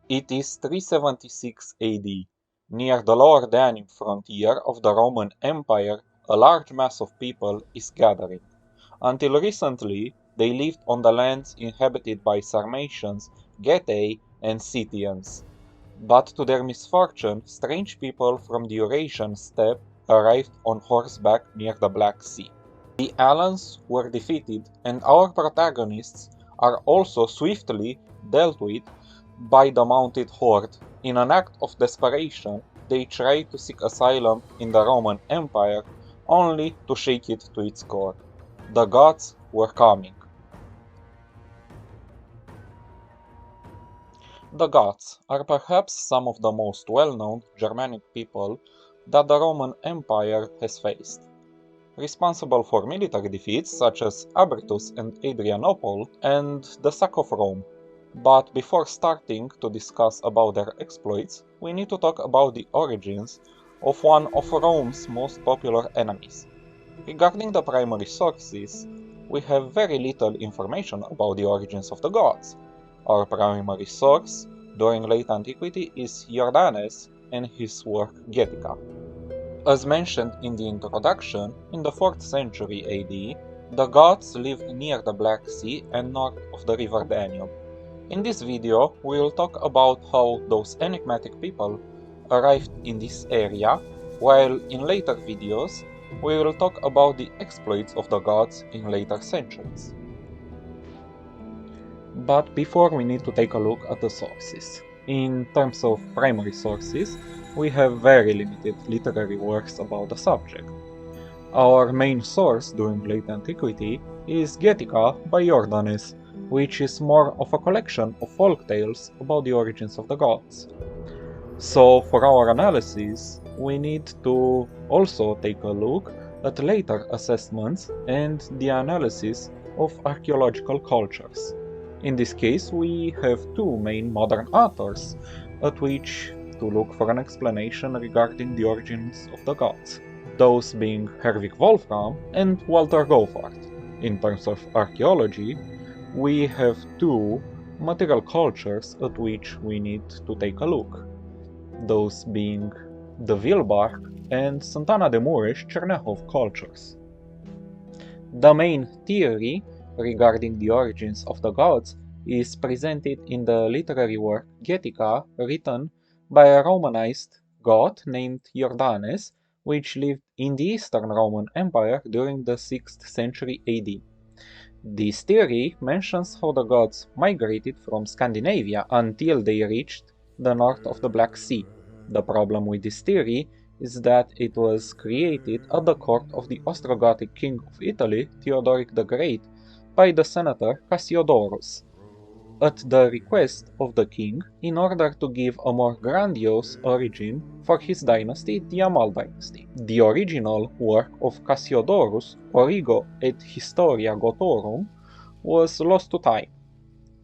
It is 376 AD. Near the lower Danube frontier of the Roman Empire, a large mass of people is gathering. Until recently, they lived on the lands inhabited by Sarmatians, Getae, and Scythians. But to their misfortune, strange people from the Eurasian steppe arrived on horseback near the Black Sea. The Alans were defeated, and our protagonists are also swiftly dealt with by the mounted horde. In an act of desperation, they try to seek asylum in the Roman Empire, only to shake it to its core. The Goths were coming. The Goths are perhaps some of the most well-known Germanic people that the Roman Empire has faced. Responsible for military defeats such as Abritus and Adrianople and the sack of Rome. But before starting to discuss about their exploits, we need to talk about the origins of one of Rome's most popular enemies. Regarding the primary sources, we have very little information about the origins of the Goths. Our primary source during late antiquity is Iordanes and his work Getica. As mentioned in the introduction, in the 4th century AD, the Goths lived near the Black Sea and north of the river Danube. In this video, we will talk about how those enigmatic people arrived in this area, while in later videos, we will talk about the exploits of the Goths in later centuries. But before, we need to take a look at the sources. In terms of primary sources, we have very limited literary works about the subject. Our main source during late antiquity is Getica by Iordanes, which is more of a collection of folk tales about the origins of the Goths. So for our analysis, we need to also take a look at later assessments and the analysis of archaeological cultures. In this case, we have two main modern authors at which to look for an explanation regarding the origins of the Goths, those being Herwig Wolfram and Walter Goffart. In terms of archaeology, we have two material cultures at which we need to take a look, those being the Wilbark and Santana de Mureș Chernehov cultures. The main theory regarding the origins of the Goths is presented in the literary work Getica, written by a Romanized Goth named Iordanes, which lived in the Eastern Roman Empire during the 6th century AD. This theory mentions how the Goths migrated from Scandinavia until they reached the north of the Black Sea. The problem with this theory is that it was created at the court of the Ostrogothic king of Italy, Theodoric the Great, by the senator Cassiodorus, at the request of the king, in order to give a more grandiose origin for his dynasty, the Amal dynasty. The original work of Cassiodorus, Origo et Historia Gothorum, was lost to time.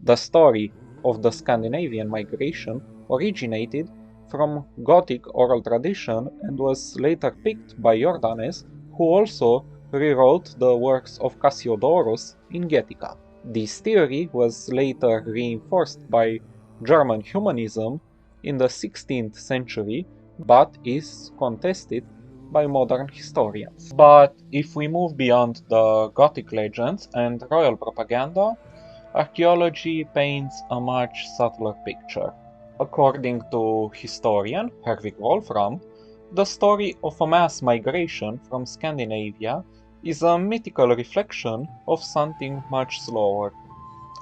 The story of the Scandinavian migration originated from Gothic oral tradition and was later picked by Iordanes, who also rewrote the works of Cassiodorus in Getica. This theory was later reinforced by German humanism in the 16th century, but is contested by modern historians. But if we move beyond the Gothic legends and royal propaganda, archaeology paints a much subtler picture. According to historian Herwig Wolfram, the story of a mass migration from Scandinavia is a mythical reflection of something much slower,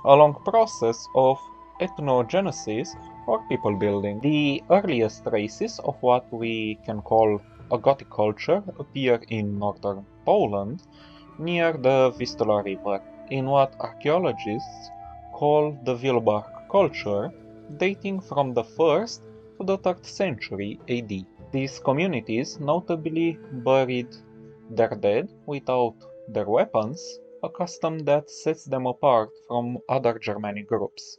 a long process of ethnogenesis or people building. The earliest traces of what we can call a Gothic culture appear in northern Poland, near the Vistula River, in what archaeologists call the Wilbark culture, dating from the 1st to the 3rd century AD. These communities notably buried their dead without their weapons, a custom that sets them apart from other Germanic groups.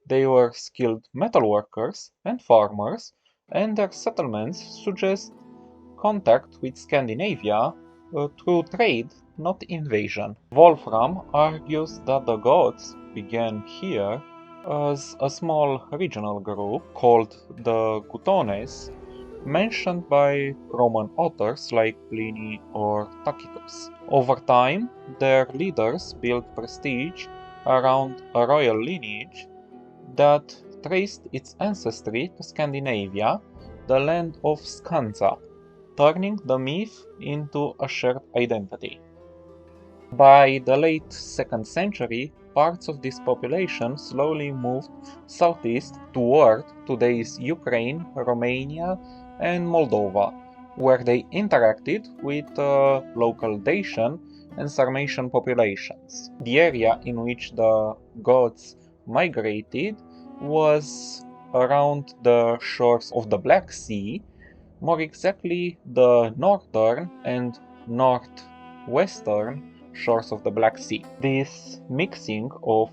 They were skilled metalworkers and farmers, and their settlements suggest contact with Scandinavia through trade, not invasion. Wolfram argues that the Goths began here as a small regional group called the Gutones, mentioned by Roman authors like Pliny or Tacitus. Over time, their leaders built prestige around a royal lineage that traced its ancestry to Scandinavia, the land of Skansa, turning the myth into a shared identity. By the late 2nd century, parts of this population slowly moved southeast toward today's Ukraine, Romania, and Moldova, where they interacted with local Dacian and Sarmatian populations. The area in which the Goths migrated was around the shores of the Black Sea, more exactly the northern and northwestern shores of the Black Sea. This mixing of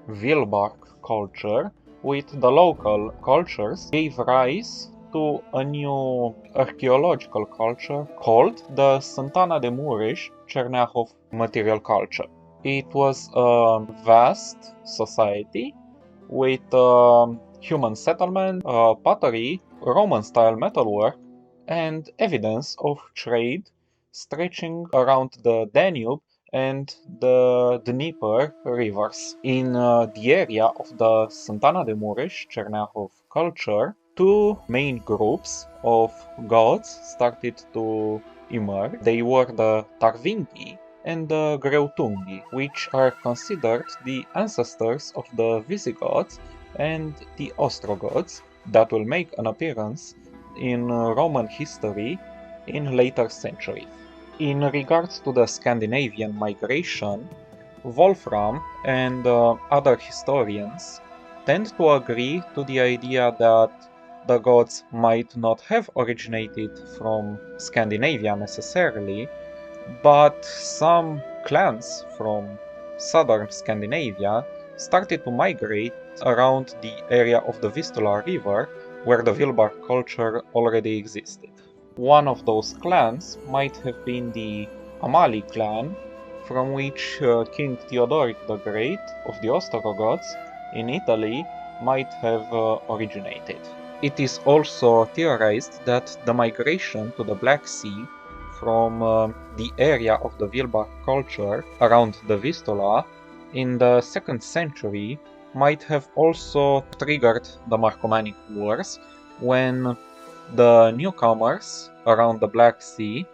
Vilbark culture with the local cultures gave rise to a new archaeological culture called the Santana de Mureș-Cerneahov material culture. It was a vast society with human settlement, pottery, Roman-style metalwork, and evidence of trade stretching around the Danube and the Dnieper rivers. In the area of the Santana de Mureș-Cerneahov culture, two main groups of gods started to emerge. They were the Tarvingi and the Greutungi, which are considered the ancestors of the Visigoths and the Ostrogoths that will make an appearance in Roman history in later centuries. In regards to the Scandinavian migration, Wolfram and other historians tend to agree to the idea that the gods might not have originated from Scandinavia necessarily, but some clans from southern Scandinavia started to migrate around the area of the Vistula River, where the Vilbark culture already existed. One of those clans might have been the Amali clan, from which King Theodoric the Great of the Ostrogoths in Italy might have originated. It is also theorized that the migration to the Black Sea from the area of the Vilbark culture around the Vistula in the 2nd century might have also triggered the Marcomannic Wars, when the newcomers around the Black Sea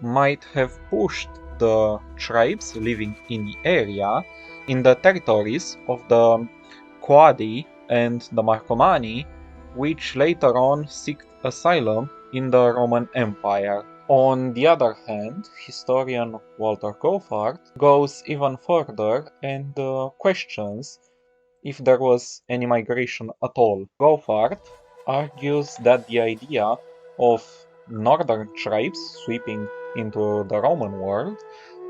might have pushed the tribes living in the area in the territories of the Quadi and the Marcomanni, which later on sought asylum in the Roman Empire. On the other hand, historian Walter Goffart goes even further and questions if there was any migration at all. Goffart argues that the idea of northern tribes sweeping into the Roman world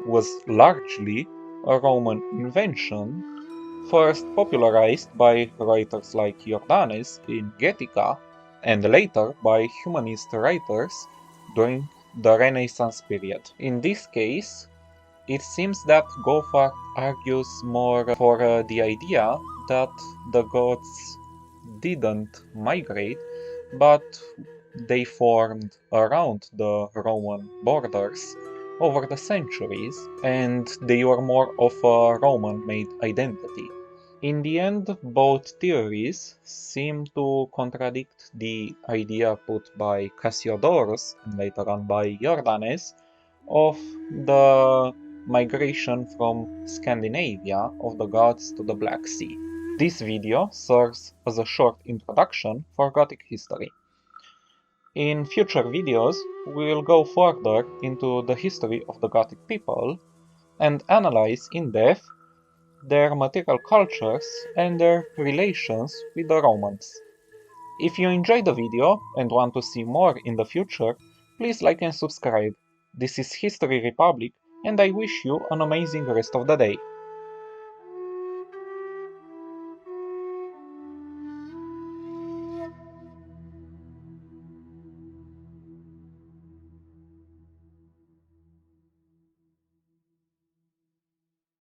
was largely a Roman invention, first popularized by writers like Iordanes in Getica, and later by humanist writers during the Renaissance period. In this case, it seems that Goffart argues more for the idea that the gods didn't migrate, but they formed around the Roman borders over the centuries, and they were more of a Roman-made identity. In the end, both theories seem to contradict the idea put by Cassiodorus and later on by Iordanes of the migration from Scandinavia of the gods to the Black Sea. This video serves as a short introduction for Gothic history. In future videos, we will go further into the history of the Gothic people and analyze in depth their material cultures and their relations with the Romans. If you enjoyed the video and want to see more in the future, please like and subscribe. This is History Republic, and I wish you an amazing rest of the day.